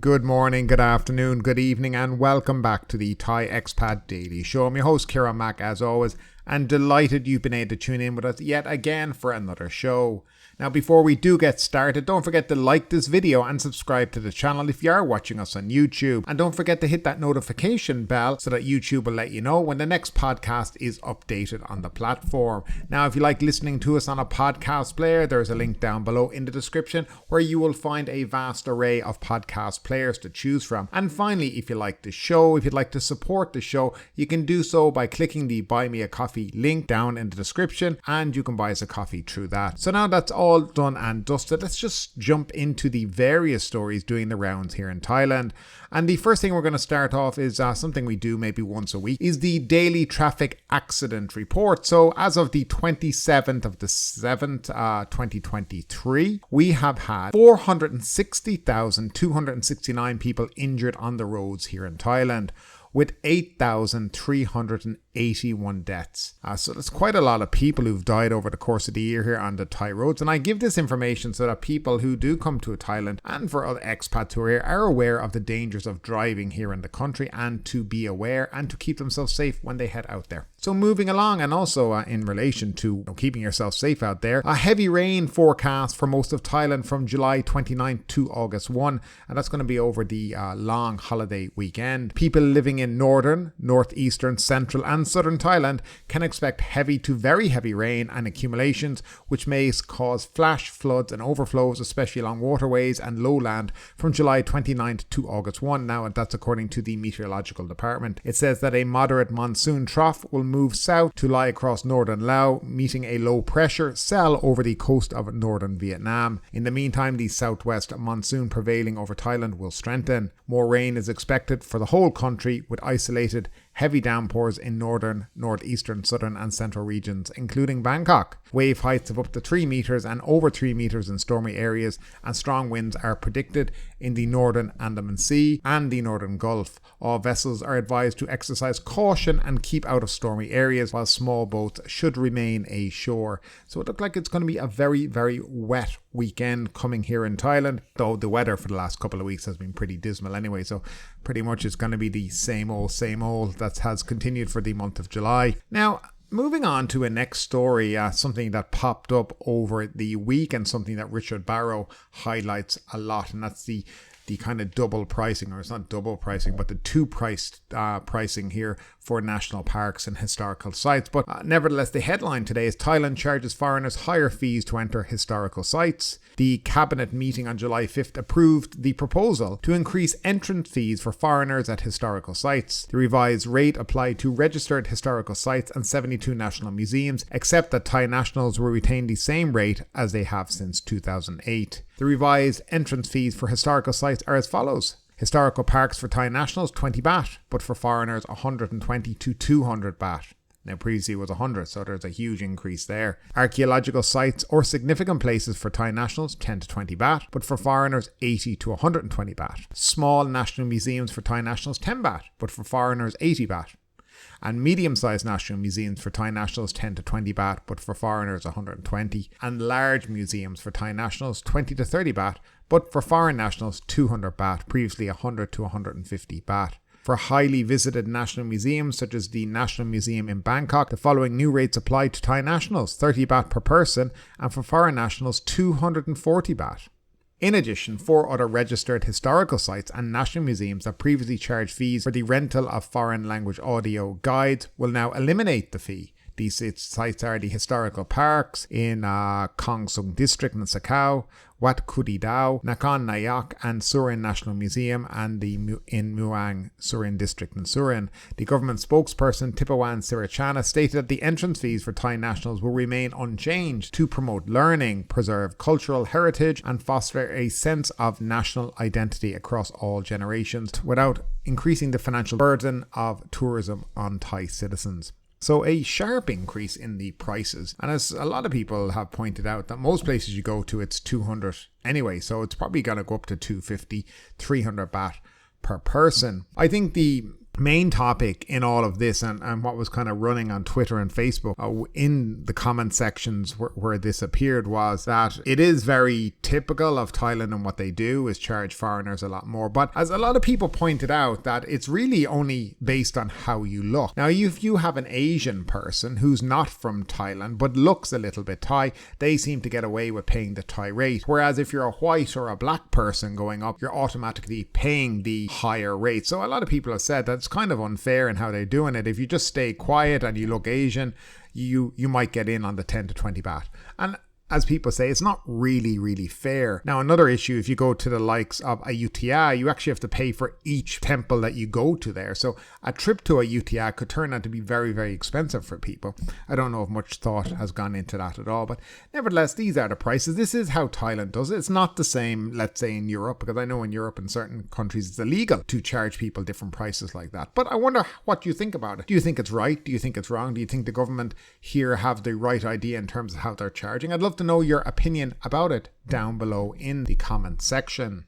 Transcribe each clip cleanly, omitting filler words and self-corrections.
Good morning, good afternoon, good evening, and welcome back to the Thai Expat Daily Show. I'm your host, Kieran Mack, as always, and delighted you've been able to tune in with us yet again for another show. Now, before we do get started, don't forget to like this video and subscribe to the channel if you are watching us on YouTube. And don't forget to hit that notification bell so that YouTube will let you know when the next podcast is updated on the platform. Now, if you like listening to us on a podcast player, there's a link down below in the description where you will find a vast array of podcast players to choose from. And finally, if you like the show, if you'd like to support the show, you can do so by clicking the Buy Me a Coffee link down in the description, and you can buy us a coffee through that. So now that's all done and dusted, let's just jump into the various stories doing the rounds here in Thailand. And the first thing we're going to start off is something we do maybe once a week, is the daily traffic accident report. So as of the 27th of the 7th, 2023, we have had 460,269 people injured on the roads here in Thailand, with 8,381 deaths. So that's quite a lot of people who've died over the course of the year here on the Thai roads. And I give this information so that people who do come to Thailand and for other expats who are here are aware of the dangers of driving here in the country, and to be aware and to keep themselves safe when they head out there. So moving along, and also in relation to keeping yourself safe out there, a heavy rain forecast for most of Thailand from July 29th to August 1. And that's going to be over the long holiday weekend. People living in northern, northeastern, central and southern Thailand can expect heavy to very heavy rain and accumulations, which may cause flash floods and overflows, especially along waterways and lowland from July 29th to August 1. Now, that's according to the Meteorological Department. It says that a moderate monsoon trough will move south to lie across northern Laos, meeting a low pressure cell over the coast of northern Vietnam. In the meantime, the southwest monsoon prevailing over Thailand will strengthen. More rain is expected for the whole country, with isolated heavy downpours in northern, northeastern, southern and central regions, including Bangkok. Wave heights of up to 3 meters and over 3 meters in stormy areas, and strong winds are predicted in the northern Andaman Sea and the northern Gulf. All vessels are advised to exercise caution and keep out of stormy areas, while small boats should remain ashore. So it looks like it's going to be a very, very wet weekend coming here in Thailand, though the weather for the last couple of weeks has been pretty dismal anyway, so pretty much it's going to be the same old that has continued for the month of July. Now, moving on to a next story, something that popped up over the week and something that Richard Barrow highlights a lot, and that's the kind of double pricing, or it's not double pricing, but the two-priced pricing here for national parks and historical sites. But nevertheless, the headline today is Thailand charges foreigners higher fees to enter historical sites. The cabinet meeting on July 5th approved the proposal to increase entrance fees for foreigners at historical sites. The revised rate applied to registered historical sites and 72 national museums, except that Thai nationals will retain the same rate as they have since 2008. The revised entrance fees for historical sites are as follows. Historical parks for Thai nationals 20 baht, but for foreigners 120 to 200 baht. Now previously it was 100, so there's a huge increase there. Archaeological sites or significant places for Thai nationals 10 to 20 baht, but for foreigners 80 to 120 baht. Small national museums for Thai nationals 10 baht, but for foreigners 80 baht. And medium-sized national museums for Thai nationals 10 to 20 baht, but for foreigners 120. And large museums for Thai nationals 20 to 30 baht, but for foreign nationals 200 baht, previously 100 to 150 baht. For highly visited national museums such as the National Museum in Bangkok, the following new rates apply to Thai nationals: 30 baht per person, and for foreign nationals 240 baht. In addition, 4 other registered historical sites and national museums that previously charged fees for the rental of foreign language audio guides will now eliminate the fee. These sites are the historical parks in Khong Sung District in Sakao, Wat Kudidao, Nakhon Nayak and Surin National Museum, and in Muang Surin District in Surin. The government spokesperson Tipawan Sirachana stated that the entrance fees for Thai nationals will remain unchanged to promote learning, preserve cultural heritage and foster a sense of national identity across all generations, without increasing the financial burden of tourism on Thai citizens. So a sharp increase in the prices, and as a lot of people have pointed out, that most places you go to it's 200 anyway, so it's probably going to go up to 250, 300 baht per person. I think the main topic in all of this and what was kind of running on Twitter and Facebook in the comment sections where this appeared was that it is very typical of Thailand, and what they do is charge foreigners a lot more. But as a lot of people pointed out, that it's really only based on how you look. Now, if you have an Asian person who's not from Thailand but looks a little bit Thai, they seem to get away with paying the Thai rate. Whereas if you're a white or a black person going up, you're automatically paying the higher rate. So a lot of people have said that it's kind of unfair in how they're doing it. If you just stay quiet and you look Asian, you might get in on the 10 to 20 baht. And as people say, it's not really fair. Now, another issue, if you go to the likes of Ayutthaya, you actually have to pay for each temple that you go to there. So a trip to Ayutthaya could turn out to be very expensive for people. I don't know if much thought has gone into that at all, but nevertheless, these are the prices. This is how Thailand does it. It's not the same, let's say, in Europe, because I know in Europe and certain countries it's illegal to charge people different prices like that. But I wonder what you think about it. Do you think it's right? Do you think it's wrong? Do you think the government here have the right idea in terms of how they're charging? I'd love to know your opinion about it down below in the comment section.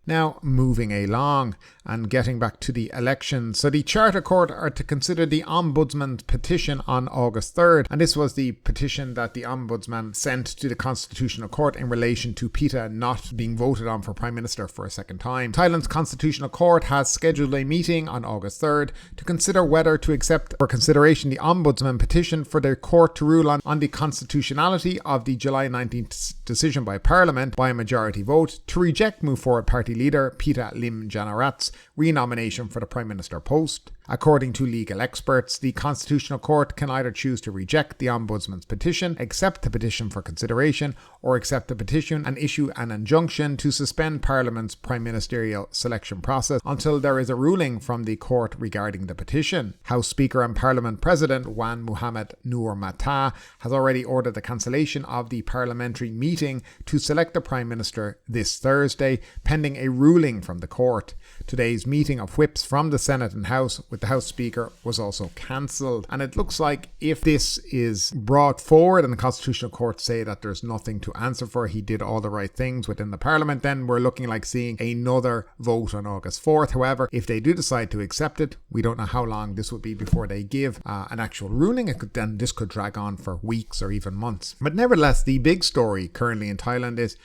Now, moving along and getting back to the election. So the Charter Court are to consider the Ombudsman's petition on August 3rd. And this was the petition that the Ombudsman sent to the Constitutional Court in relation to PETA not being voted on for Prime Minister for a second time. Thailand's Constitutional Court has scheduled a meeting on August 3rd to consider whether to accept for consideration the Ombudsman petition for their court to rule on the constitutionality of the July 19th decision by Parliament by a majority vote to reject Move Forward Party leader PETA Lim Janarat's renomination for the Prime Minister post. According to legal experts, the Constitutional Court can either choose to reject the Ombudsman's petition, accept the petition for consideration, or accept the petition and issue an injunction to suspend Parliament's prime ministerial selection process until there is a ruling from the court regarding the petition. House Speaker and Parliament President Wan Muhammad Noor Matha has already ordered the cancellation of the parliamentary meeting to select the Prime Minister this Thursday, pending a ruling from the court. Today's meeting of whips from the Senate and House with the House Speaker was also cancelled. And it looks like if this is brought forward and the Constitutional Court say that there's nothing to answer for, he did all the right things within the Parliament, then we're looking like seeing another vote on August 4th. However, if they do decide to accept it, we don't know how long this would be before they give an actual ruling. Then this could drag on for weeks or even months. But nevertheless, the big story currently in Thailand is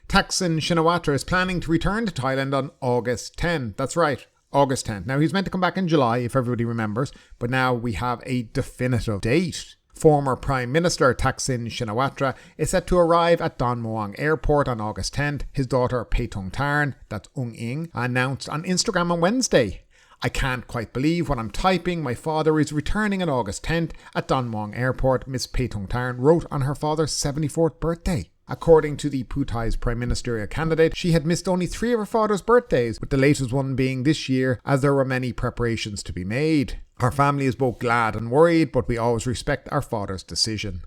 Thaksin Shinawatra is planning to return to Thailand on August 10th. That's right, August 10th. Now, he's meant to come back in July, if everybody remembers, but now we have a definitive date. Former Prime Minister Thaksin Shinawatra is set to arrive at Don Mueang Airport on August 10th. His daughter Paetong Tarn, that's Ung Ing, announced on Instagram on Wednesday. "I can't quite believe what I'm typing. My father is returning on August 10th at Don Mueang Airport," Miss Paetong Tarn wrote on her father's 74th birthday. According to the Phú Thai's prime ministerial candidate, she had missed only 3 of her father's birthdays, with the latest one being this year, as there were many preparations to be made. "Our family is both glad and worried, but we always respect our father's decision."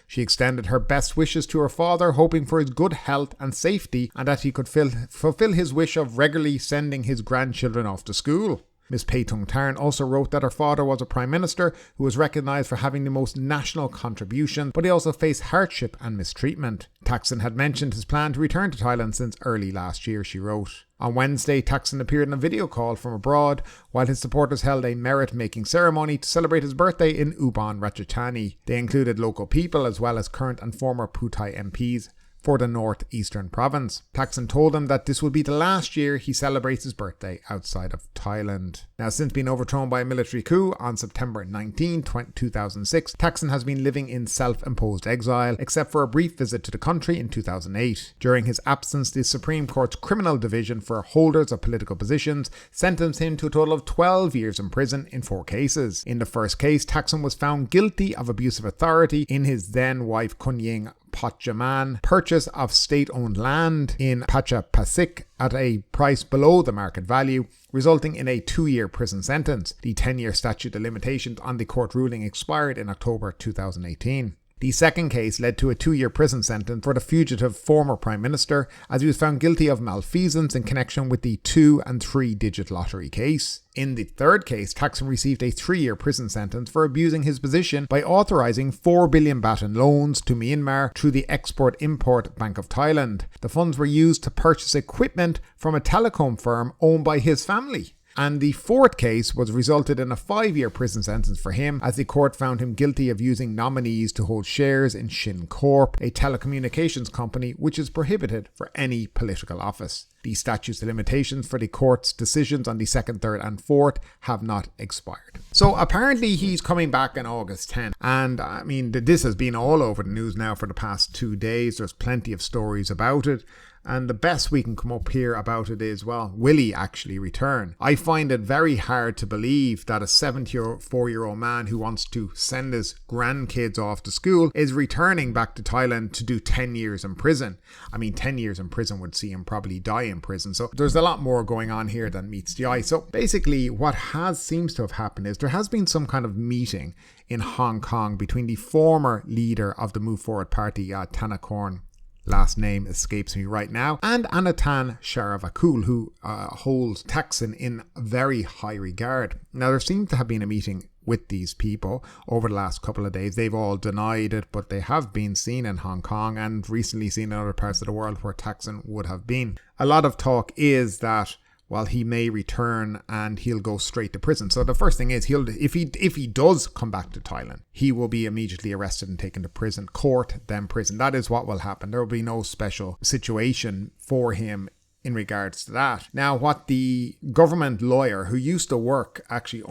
She extended her best wishes to her father, hoping for his good health and safety, and that he could fulfill his wish of regularly sending his grandchildren off to school. Ms. Paetong Tarn also wrote that her father was a prime minister who was recognised for having the most national contribution, but he also faced hardship and mistreatment. Thaksin had mentioned his plan to return to Thailand since early last year, she wrote. On Wednesday, Thaksin appeared in a video call from abroad while his supporters held a merit-making ceremony to celebrate his birthday in Ubon Ratchathani. They included local people as well as current and former Phú Thai MPs for the northeastern province. Thaksin told them that this will be the last year he celebrates his birthday outside of Thailand. Now, since being overthrown by a military coup on September 19, 2006, Thaksin has been living in self-imposed exile, except for a brief visit to the country in 2008. During his absence, the Supreme Court's Criminal Division for holders of political positions sentenced him to a total of 12 years in prison in 4 cases. In the first case, Thaksin was found guilty of abuse of authority in his then-wife Kunying Potjaman purchase of state-owned land in Pachapasik at a price below the market value, resulting in a 2-year prison sentence. The 10-year statute of limitations on the court ruling expired in October 2018. The second case led to a 2-year prison sentence for the fugitive former Prime Minister, as he was found guilty of malfeasance in connection with the 2- and 3-digit lottery case. In the third case, Thaksin received a 3-year prison sentence for abusing his position by authorising 4 billion baht in loans to Myanmar through the Export-Import Bank of Thailand. The funds were used to purchase equipment from a telecom firm owned by his family. And the fourth case was resulted in a 5-year prison sentence for him, as the court found him guilty of using nominees to hold shares in Shin Corp, a telecommunications company which is prohibited for any political office. The statutes of limitations for the court's decisions on the 2nd, 3rd and 4th have not expired. So apparently he's coming back on August 10th. And I mean, this has been all over the news now for the past 2 days. There's plenty of stories about it. And the best we can come up here about it is, well, will he actually return? I find it very hard to believe that a 74-year-old man who wants to send his grandkids off to school is returning back to Thailand to do 10 years in prison. I mean, 10 years in prison would see him probably die in prison. So there's a lot more going on here than meets the eye. So basically what seems to have happened is there has been some kind of meeting in Hong Kong between the former leader of the Move Forward Party, Thanakorn, last name escapes me right now, and Anatan Sharavakul, who holds Thaksin in very high regard. Now, there seems to have been a meeting with these people over the last couple of days. They've all denied it, but they have been seen in Hong Kong and recently seen in other parts of the world where Thaksin would have been. A lot of talk is that, well, he may return and he'll go straight to prison. So the first thing is, if he does come back to Thailand, he will be immediately arrested and taken to prison, court, then prison. That is what will happen. There will be no special situation for him in regards to that. Now, what the government lawyer who used to work actually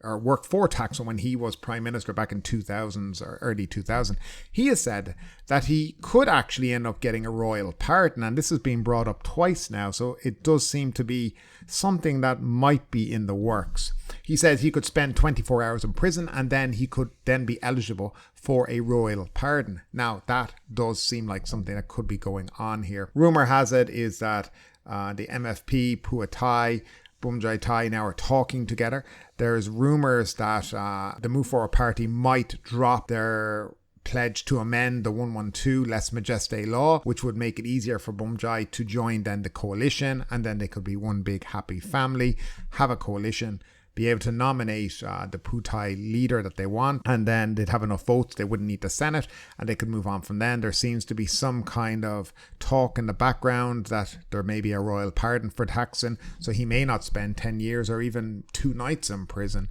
worked for Thaksin when he was Prime Minister back in 2000s or early 2000, he has said that he could actually end up getting a royal pardon, and this has been brought up twice now, so it does seem to be something that might be in the works. He says he could spend 24 hours in prison and then he could then be eligible for a royal pardon. Now, that does seem like something that could be going on here. Rumour has it is that the MFP, Phua Thai, Bumjai Thai now are talking together. There's rumours that the Move Forward Party might drop their pledge to amend the 112 Less Majeste law, which would make it easier for Bumjai to join then the coalition, and then they could be one big happy family, have a coalition, be able to nominate the Phua Thai leader that they want, and then they'd have enough votes, they wouldn't need the Senate, and they could move on from then. There seems to be some kind of talk in the background that there may be a royal pardon for Thaksin, so he may not spend 10 years or even 2 nights in prison.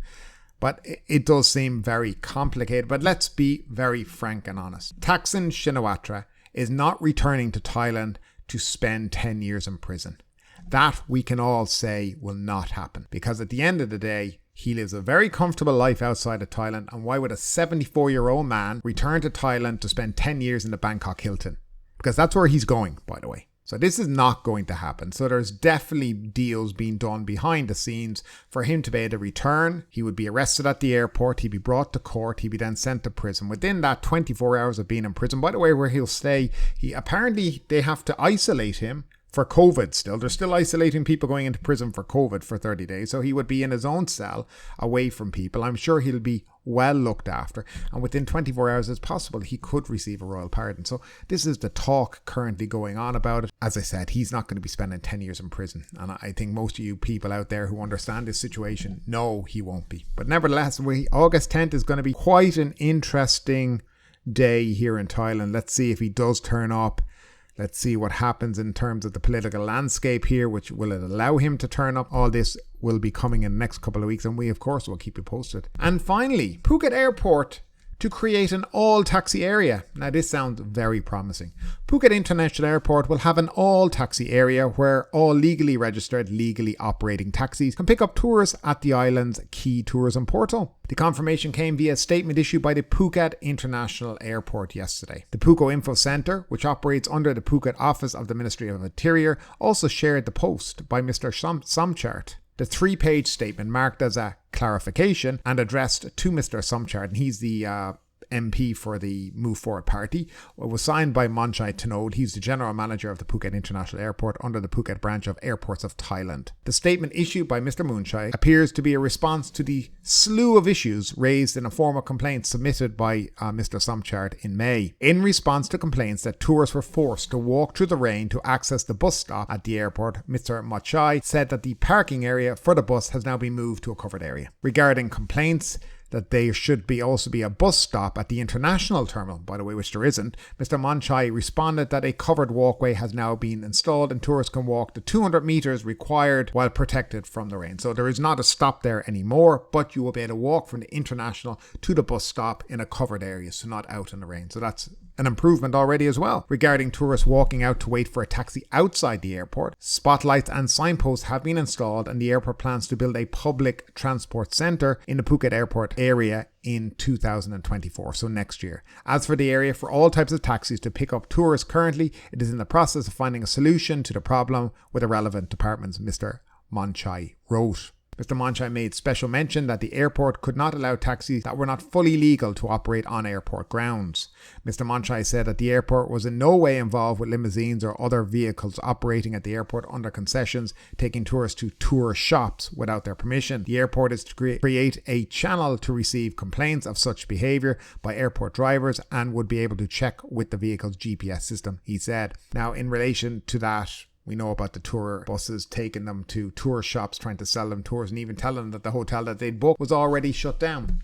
But it does seem very complicated. But let's be very frank and honest. Thaksin Shinawatra is not returning to Thailand to spend 10 years in prison. That we can all say will not happen, because at the end of the day, he lives a very comfortable life outside of Thailand, and why would a 74-year-old man return to Thailand to spend 10 years in the Bangkok Hilton? Because that's where he's going, by the way. So this is not going to happen. So there's definitely deals being done behind the scenes for him to be able to return. He would be arrested at the airport. He'd be brought to court. He'd be then sent to prison. Within that 24 hours of being in prison, by the way, where he'll stay, apparently they have to isolate him for COVID still. They're still isolating people going into prison for COVID for 30 days. So he would be in his own cell away from people. I'm sure he'll be well looked after. And within 24 hours, it's possible he could receive a royal pardon. So this is the talk currently going on about it. As I said, he's not going to be spending 10 years in prison. And I think most of you people out there who understand this situation know he won't be. But nevertheless, August 10th is going to be quite an interesting day here in Thailand. Let's see if he does turn up. Let's see what happens in terms of the political landscape here, which will it allow him to turn up. All this will be coming in the next couple of weeks, and we, of course, will keep you posted. And finally, Phuket Airport to create an all-taxi area. Now, this sounds very promising. Phuket International Airport will have an all-taxi area where all legally registered, legally operating taxis can pick up tourists at the island's key tourism portal. The confirmation came via a statement issued by the Phuket International Airport yesterday. The Phuket Info Centre, which operates under the Phuket office of the Ministry of Interior, also shared the post by Mr. Somchart. The 3-page statement, marked as a clarification and addressed to Mr. Somchart, and he's the MP for the Move Forward Party, was signed by Monchai Tanod. He's the General Manager of the Phuket International Airport under the Phuket branch of Airports of Thailand. The statement issued by Mr. Monchai appears to be a response to the slew of issues raised in a formal complaint submitted by Mr. Somchart in May. In response to complaints that tourists were forced to walk through the rain to access the bus stop at the airport, Mr. Monchai said that the parking area for the bus has now been moved to a covered area. Regarding complaints, that there should also be a bus stop at the international terminal, by the way, which there isn't, Mr. Monchai responded that a covered walkway has now been installed and tourists can walk the 200 meters required while protected from the rain. So there is not a stop there anymore, but you will be able to walk from the international to the bus stop in a covered area, so not out in the rain. So that's an improvement already as well. Regarding tourists walking out to wait for a taxi outside the airport, spotlights and signposts have been installed, and the airport plans to build a public transport centre in the Phuket Airport area in 2024, so next year. As for the area for all types of taxis to pick up tourists, currently it is in the process of finding a solution to the problem with the relevant departments, Mr. Monchai wrote. Mr. Monchai made special mention that the airport could not allow taxis that were not fully legal to operate on airport grounds. Mr. Monchai said that the airport was in no way involved with limousines or other vehicles operating at the airport under concessions, taking tourists to tour shops without their permission. The airport is to create a channel to receive complaints of such behaviour by airport drivers and would be able to check with the vehicle's GPS system, he said. Now, in relation to that, we know about the tour buses taking them to tour shops, trying to sell them tours and even telling them that the hotel that they'd booked was already shut down.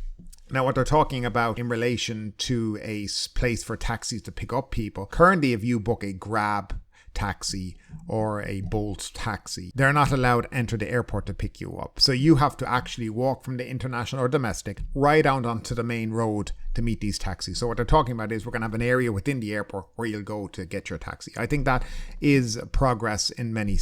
Now, what they're talking about in relation to a place for taxis to pick up people, currently if you book a Grab taxi or a Bolt taxi, they're not allowed to enter the airport to pick you up. So you have to actually walk from the international or domestic right out onto the main road to meet these taxis. So what they're talking about is we're going to have an area within the airport where you'll go to get your taxi. I think that is progress in many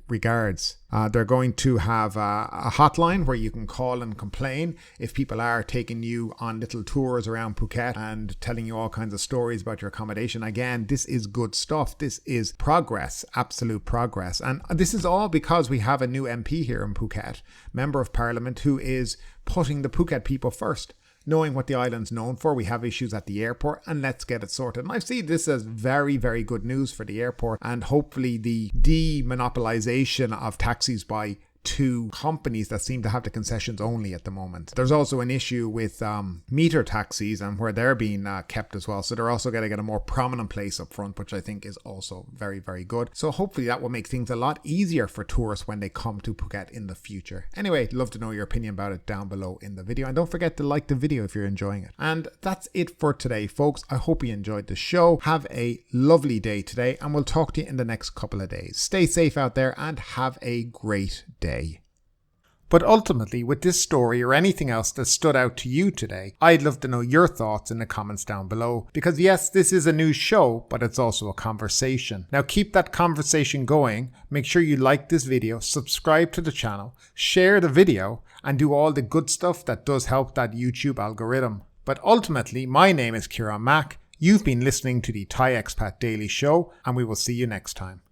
regards. They're going to have a hotline where you can call and complain if people are taking you on little tours around Phuket and telling you all kinds of stories about your accommodation. Again, this is good stuff. This is progress, absolute progress. And this is all because we have a new MP here in Phuket, Member of Parliament, who is putting the Phuket people first. Knowing what the island's known for, we have issues at the airport and let's get it sorted. And I see this as very, very good news for the airport and hopefully the demonopolization of taxis by two companies that seem to have the concessions only at the moment. There's also an issue with meter taxis and where they're being kept as well. So they're also going to get a more prominent place up front, which I think is also very, very good. So hopefully that will make things a lot easier for tourists when they come to Phuket in the future. Anyway, love to know your opinion about it down below in the video. And don't forget to like the video if you're enjoying it. And that's it for today, folks. I hope you enjoyed the show. Have a lovely day today and we'll talk to you in the next couple of days. Stay safe out there and have a great day. But ultimately, with this story or anything else that stood out to you today, I'd love to know your thoughts in the comments down below. Because yes, this is a news show, but it's also a conversation. Now keep that conversation going. Make sure you like this video, subscribe to the channel, share the video, and do all the good stuff that does help that YouTube algorithm. But ultimately, my name is Kieran Mack. You've been listening to the Thai Expat Daily Show, and we will see you next time.